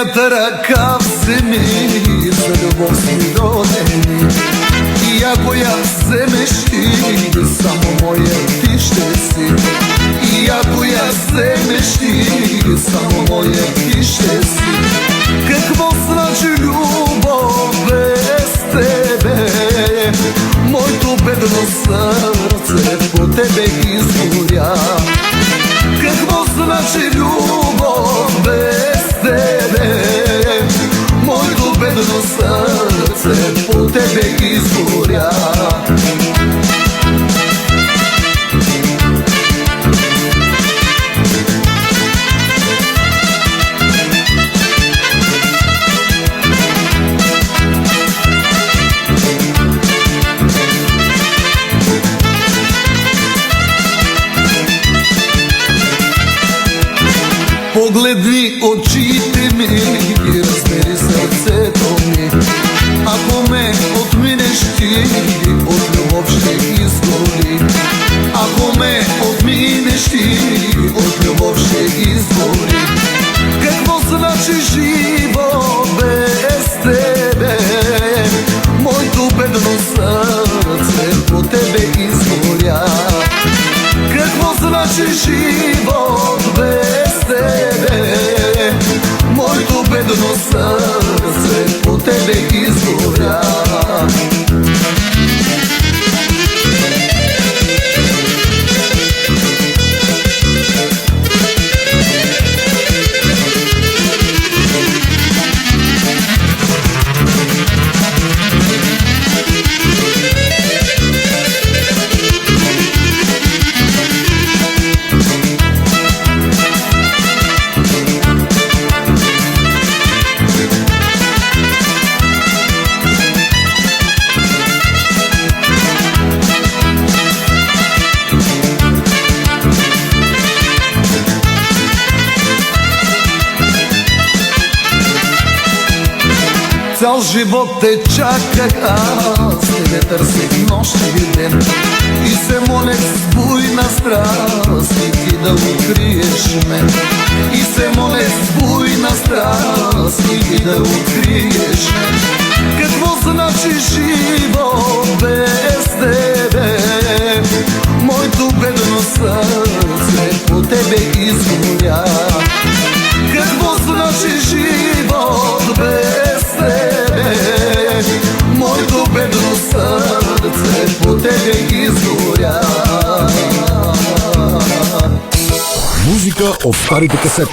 Моята ръка вземи, за любов си родени. И ако я вземеш ти, само моя ти ще си. И ако я вземеш ти, само моя ти ще си. Какво значи любов без тебе? Моето бедно сърце по тебе изгоря. Какво значи любов без тебе? Моето бедно сърце по тебе изгоря. Погледни очите ми и разбери сърцето ми. Ако ме отминеш ти, от любов ще изгори. Ако ме отминеш ти, от любов ще изгори. Какво значи живот без тебе? Моето бедно сърце по тебе изгоря. Какво значи живот без тебе? Моето бедно сърце по тебе изгоря. Цял живот те чаках аз, тебе търсих нощ и ден. И се молех с буйна страст и ти да откриеш мен. И се молех с буйна страст и ти да откриеш мен. Какво значи живот без тебе? Моето бедно сърце по тебе изгоря. Какво значи живот без тебе? Моето бедно сърце по тебе изгоря. Музика от старите касети.